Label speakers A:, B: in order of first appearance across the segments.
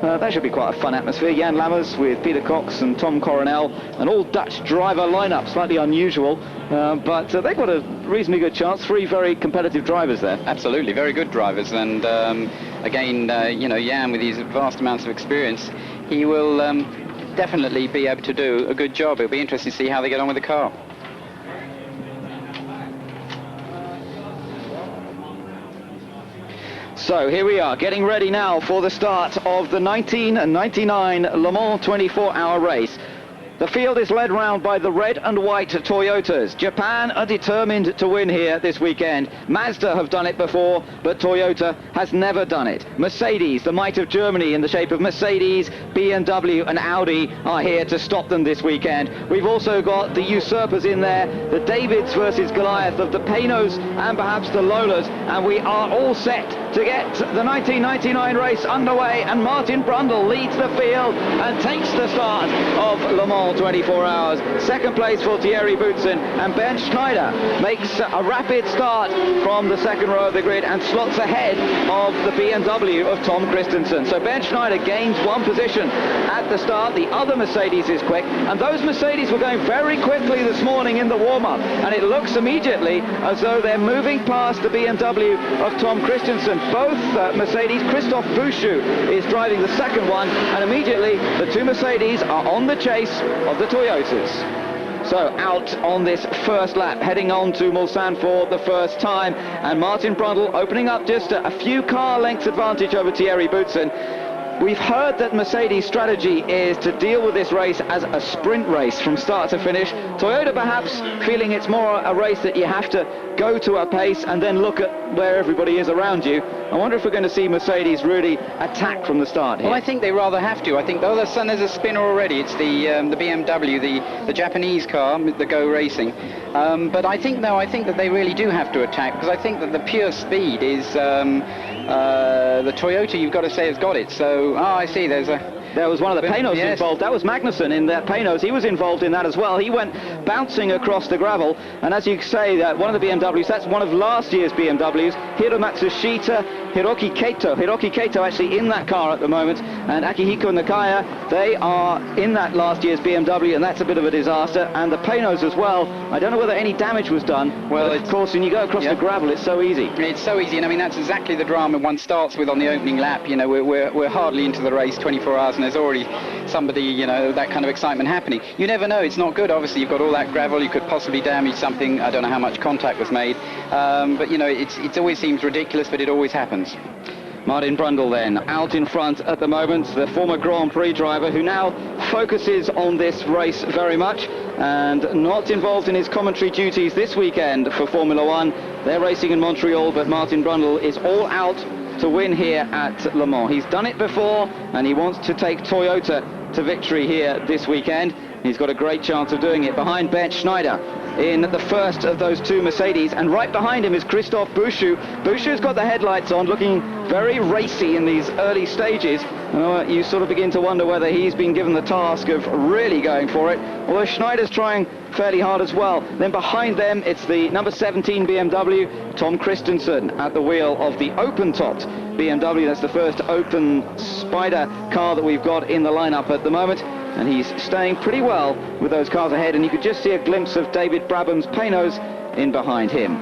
A: That should be quite a fun atmosphere. Jan Lammers with Peter Cox and Tom Coronel, an all-Dutch driver lineup, slightly unusual, but they've got a reasonably good chance. 3 very competitive drivers there.
B: Absolutely, very good drivers, and again, Jan with his vast amounts of experience, he will definitely be able to do a good job. It'll be interesting to see how they get on with the car.
A: So here we are, getting ready now for the start of the 1999 Le Mans 24-hour race. The field is led round by the red and white Toyotas. Japan are determined to win here this weekend. Mazda have done it before, but Toyota has never done it. Mercedes, the might of Germany in the shape of Mercedes, BMW and Audi are here to stop them this weekend. We've also got the usurpers in there, the Davids versus Goliath of the Panos and perhaps the Lolas, and we are all set to get the 1999 race underway, and Martin Brundle leads the field and takes the start of Le Mans 24 hours. Second place for Thierry Boutsen, and Bernd Schneider makes a rapid start from the second row of the grid and slots ahead of the BMW of Tom Christensen. So Bernd Schneider gains 1 position at the start. The other Mercedes is quick, and those Mercedes were going very quickly this morning in the warm-up, and it looks immediately as though they're moving past the BMW of Tom Christensen. Both Mercedes, Christophe Bouchou is driving the second one, and immediately the 2 Mercedes are on the chase of the Toyotas. So out on this first lap, heading on to Mulsanne for the first time, and Martin Brundle opening up just a few car lengths advantage over Thierry Boutsen. We've heard that Mercedes' strategy is to deal with this race as a sprint race from start to finish. Toyota perhaps feeling it's more a race that you have to go to a pace and then look at where everybody is around you. I wonder if we're going to see Mercedes really attack from the start here.
B: Well, I think they rather have to. I think, though there's a spinner already. It's the BMW, the Japanese car, the Go Racing. But I think that they really do have to attack, because I think that the pure speed is the Toyota, you've got to say, has got it. So, I see,
A: there was one of the Panos involved. That was Magnussen in that Panos. He was involved in that as well. He went bouncing across the gravel. And as you say, that one of the BMWs, that's one of last year's BMWs, Hiro Matsushita, Hiroki Kato actually in that car at the moment, and Akihiko Nakaya, they are in that last year's BMW, and that's a bit of a disaster. And the Panos as well. I don't know whether any damage was done. Well, of course, when you go across the gravel, it's so easy.
B: It's so easy, and I mean, that's exactly the drama one starts with on the opening lap. You know, we're hardly into the race, 24 hours, and there's already somebody, you know, that kind of excitement happening. You never know, it's not good. Obviously, you've got all that gravel, you could possibly damage something. I don't know how much contact was made, but, you know, it always seems ridiculous, but it always happens.
A: Martin Brundle then, out in front at the moment, the former Grand Prix driver who now focuses on this race very much and not involved in his commentary duties this weekend for Formula One. They're racing in Montreal, but Martin Brundle is all out to win here at Le Mans. He's done it before, and he wants to take Toyota to victory here this weekend. He's got a great chance of doing it behind Bernd Schneider in the first of those 2 Mercedes, and right behind him is Christophe Bouchou. Bouchou's got the headlights on, looking very racy in these early stages. You sort of begin to wonder whether he's been given the task of really going for it, although Schneider's trying fairly hard as well. Then behind them, it's the number 17 BMW, Tom Christensen at the wheel of the open-topped BMW. That's the first open Spider car that we've got in the lineup at the moment, and he's staying pretty well with those cars ahead, and you could just see a glimpse of David Brabham's Panos in behind him.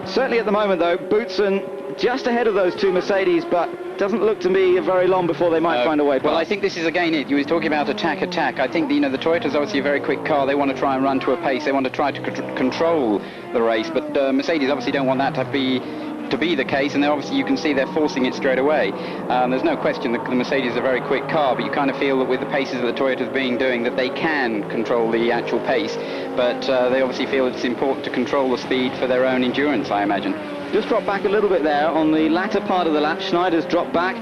A: Certainly at the moment, though, Boutsen just ahead of those 2 Mercedes, but doesn't look to me very long before they might find a way past.
B: Well, I think this is again it. You were talking about attack. I think the Toyota's obviously a very quick car. They want to try and run to a pace. They want to try to control the race, but Mercedes obviously don't want that to be the case, and obviously you can see they're forcing it straight away. There's no question that the Mercedes is a very quick car, but you kind of feel that with the paces that the Toyota's doing that they can control the actual pace, but they obviously feel it's important to control the speed for their own endurance, I imagine.
A: Just dropped back a little bit there on the latter part of the lap. Schneider's dropped back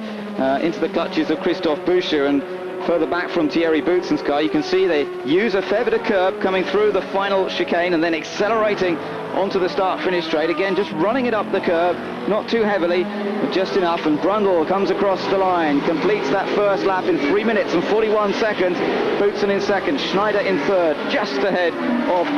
A: into the clutches of Christophe Bouchou, and further back from Thierry Boutsen's car, you can see they use a fair bit of curb coming through the final chicane and then accelerating onto the start-finish straight. Again, just running it up the curb, not too heavily, but just enough. And Brundle comes across the line, completes that first lap in 3 minutes and 41 seconds. Boutsen in second, Schneider in third, just ahead of